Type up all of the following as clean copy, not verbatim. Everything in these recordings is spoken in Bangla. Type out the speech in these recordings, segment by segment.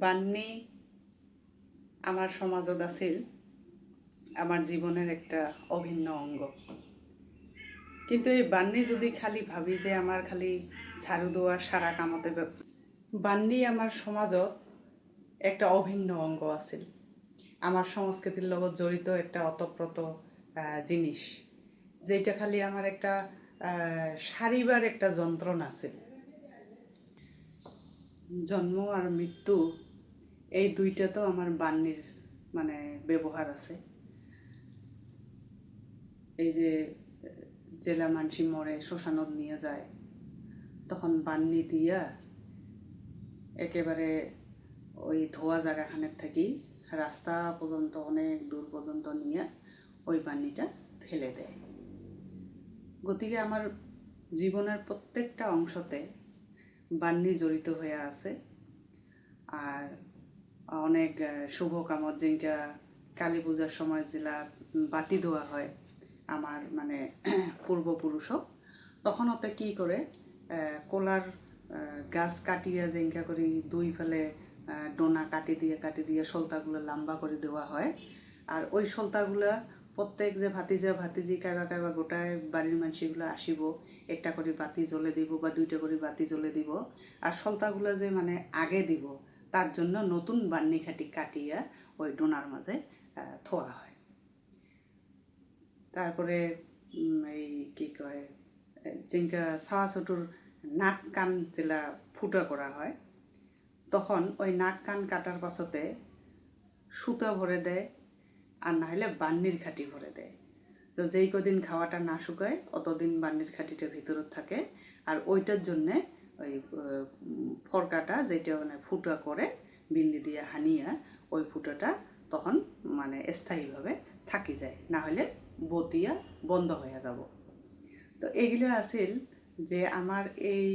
বান্নি আমার সমাজত আছিল আমার জীবনের একটা অভিন্ন অঙ্গ। কিন্তু এই বান্নি যদি খালি ভাবি যে আমার খালি ঝাড়ু দেওয়া সারা কামতে বান্নি আমার সমাজত একটা অভিন্ন অঙ্গ আছিল। আমার সংস্কৃতির লগত জড়িত একটা অতপ্রত জিনিস, যেটা খালি আমার একটা সারিবার একটা যন্ত্রণা আছিল। জন্ম আর মৃত্যু এই দুইটা তো আমার বান্নির মানে ব্যবহার আছে। এই যে জেলা মানসি মরে শ্মশানত নিয়ে যায়, তখন বান্নি দিয়া একেবারে ওই ধোয়া জায়গাখানের থাকি রাস্তা পর্যন্ত অনেক দূর পর্যন্ত নিয়ে ওই বান্নিটা ফেলে দেয়। গতিকে আমার জীবনের প্রত্যেকটা অংশতে বান্নি জড়িত হয়ে আছে। আর অনেক শুভ কামত যেটা কালী পূজার সময় যেলা বাতি দেওয়া হয় আমার মানে পূর্বপুরুষও, তখন ওতে কী করে কলার গাছ কাটিয়া যেঙ্কা করি দুই ফেলে ডোনা কাটি দিয়ে সলতাগুলো লম্বা করে দেওয়া হয়। আর ওই সলতাগুলা প্রত্যেক যে ভাতিজি কাইবা গোটায় বাড়ির মানুষগুলো আসিব, একটা করে বাতি জ্বলে দিব বা দুইটা করে বাতি জ্বলে দিব। আর সলতাগুলো যে মানে আগে দিব, তার জন্য নতুন বান্নি খাটি কাটিয়া ওই ডোনার মাঝে থোয়া হয়। তারপরে এই কি কয় যেঙ্কা ছাওয়া ছুটুর নাক কান যেলা ফুটা করা হয়, তখন ওই নাক কান কাটার পাছতে সুতা ভরে দেয়, আর না হলে বান্নির খাটি ভরে দেয়। তো যেই কদিন খাওয়াটা না শুকায় অতদিন বান্নির খাটিটা ভিতরত থাকে। আর ওইটার জন্যে ওই ফরকাটা যেটা মানে ফুটা করে বিন্দি দিয়ে হানিয়া ওই ফুটাটা তখন মানে স্থায়ীভাবে থাকি যায়, না হলে বতিয়া বন্ধ হয়ে যাব। তো এইগুলো আছিল যে আমার এই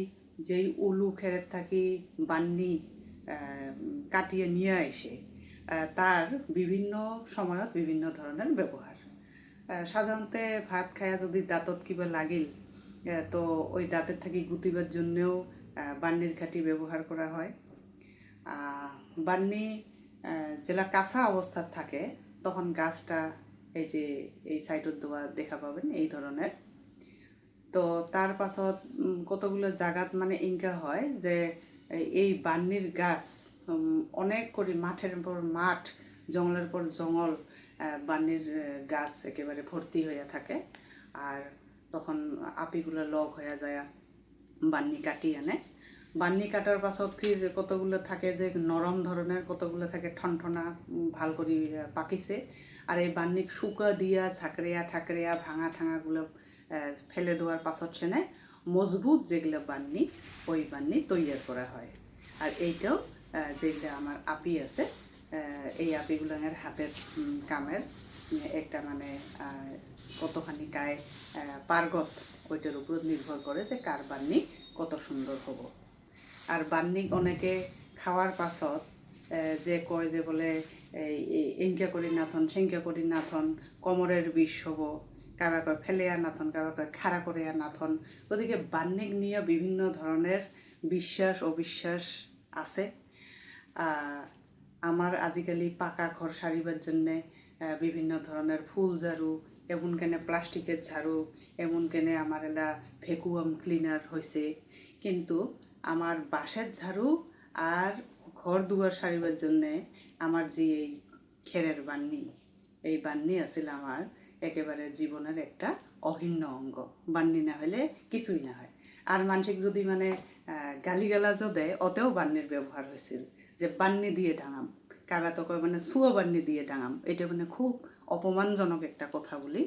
যেই উলু খেরের থাকি বান্নি কাটিয়ে নিয়ে আসে, তার বিভিন্ন সময়ত বিভিন্ন ধরনের ব্যবহার। সাধারণত ভাত খায়া যদি দাঁতত কিবা লাগিল, তো ওই দাঁতের থাকি গুতিবার জন্যেও বান্নির খাটি ব্যবহার করা হয়। বান্নি যেলা কাঁচা অবস্থাত থাকে তখন গাছটা এই যে এই সাইডত দেওয়া দেখা পাবেন এই ধরনের। তো তার পাছত কতগুলো জায়গাত মানে ইনকা হয় যে এই বান্নির গাছ অনেক করে মাঠের পর মাঠ, জঙ্গলের পর জঙ্গল বান্নির গাছ একেবারে ভর্তি হয়ে থাকে। আর তখন আপিগুলো লগ হয়ে যায়, বান্নি কাটি আনে। বান্নি কাটার পাছত ফির কতগুলো থাকে যে নরম ধরনের, কতগুলো থাকে ঠনঠনা ভাল করে পাকিছে। আর এই বান্নিক শুকা দিয়া ঝাঁকড়িয়া ঠাকরিয়া ভাঙা ঠাঙাগুলো ফেলে দেওয়ার পাছত সেনে মজবুত যেগুলো বান্নি, ওই বান্নি তৈরি করা হয়। আর এইটাও যেগুলো আমার আপি আছে, এই আপিগুলোর হাতের কামের একটা মানে কতখানি গায়ে পার্গত, ওইটার উপর নির্ভর করে যে কার বান্নি কত সুন্দর হব। আর বান্নি অনেকে খাওয়ার পাছত যে কয় যে বলে এঙ্কা করি নাথন সেঙ্কা করি নাথন, কোমরের বিষ হব, কাবা কয় ফেলেয়া নাথন, কাবা কয় খাড়া করিয়া নাথন। গতিকে বান্নিক নিয়ে বিভিন্ন ধরনের বিশ্বাস অবিশ্বাস আছে। আমার আজিকালি পাকা ঘর সারিবার জন্যে বিভিন্ন ধরনের ফুল ঝাড়ু, এমন কেনে প্লাস্টিকের ঝাড়ু, এমন কেনে আমার এলা ভ্যাকুয়াম ক্লিনার হয়েছে। কিন্তু আমার বাঁশের ঝাড়ু আর ঘর দুয়ার সারিবার জন্যে আমার যে এই খেরের বান্নি, এই বান্নি আছিল আমার একেবারে জীবনের একটা অভিন্ন অঙ্গ। বান্নি না হলে কিছুই না হয়। আর মানসিক যদি মানে গালিগালাজও দেয়, ওতেও বান্নির ব্যবহার হয়েছিল যে বান্নি দিয়ে ডাঙাম, কাবা তো কয় মানে সুয়া বান্নি দিয়ে ডাঙাম। এটা মানে খুব অপমানজনক একটা কথা বলি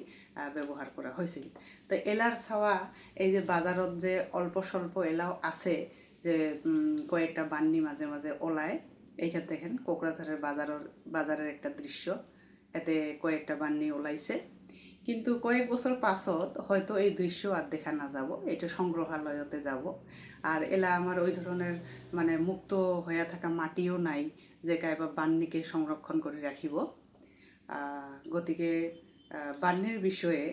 ব্যবহার করা হয়েছিল। তো এলার ছাওয়া এই যে বাজারত যে অল্প স্বল্প এলাও আছে, যে কয়েকটা বান্নি মাঝে মাঝে ওলায়। এইখান দেখেন কোকরাঝাড়ের বাজারের একটা দৃশ্য, এতে কয়েকটা বান্নি ওলাইছে। কিন্তু কয়েক বছর পাছত হয়তো এই দৃশ্য আর দেখা না যাব, এটা সংগ্রহালয়তে যাব। আর এলা আমার ওই ধরনের মানে মুক্ত হয়ে থাকা মাটিও নাই যে কাইবা বান্নিকে সংরক্ষণ করে রাখিব। গতিকে বান্নির বিষয়ে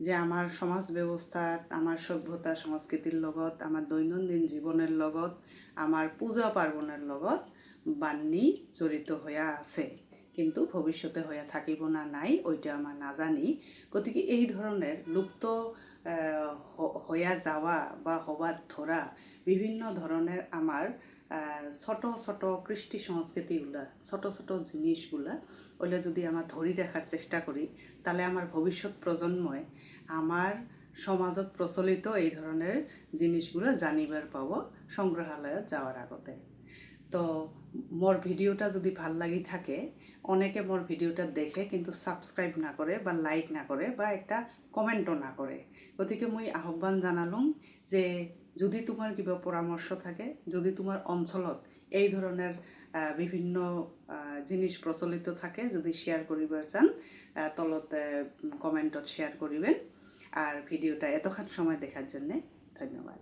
যে আমার সমাজ ব্যবস্থা, আমার সভ্যতা সংস্কৃতির লগত, আমার দৈনন্দিন জীবনের লগত, আমার পূজা পার্বণের লগত বান্নি জড়িত হইয়া আছে, কিন্তু ভবিষ্যতে হইয়া থাকিব না নাই ওইটা আমার না জানি। গতিকে এই ধরনের লুপ্ত হইয়া যাওয়া বা হবার ধরা বিভিন্ন ধরনের আমার ছোট ছোট কৃষ্টি সংস্কৃতিগুলা, ছোট ছোট জিনিসগুলা ওইটা যদি আমার ধরি রাখার চেষ্টা করি, তাহলে আমার ভবিষ্যৎ প্রজন্ময় আমার সমাজত প্রচলিত এই ধরনের জিনিসগুলো জানিবার পাব সংগ্রহালয়ত যাওয়ার আগতে। তো মোর ভিডিওটা যদি ভাল লাগি থাকে, অনেকে মোর ভিডিওটা দেখে কিন্তু সাবস্ক্রাইব না করে বা লাইক না করে বা একটা কমেন্টও না করে। গতিকে মই আহ্বান জানালুম যে যদি তোমাৰ কিবা পরামর্শ থাকে, যদি তোমাৰ অঞ্চলত এই ধরনের বিভিন্ন জিনিস প্রচলিত থাকে, যদি শেয়ার করিবার চান তলত কমেন্টত শেয়ার করিবেন। আর ভিডিওটা এতক্ষণ সময় দেখার জন্য ধন্যবাদ।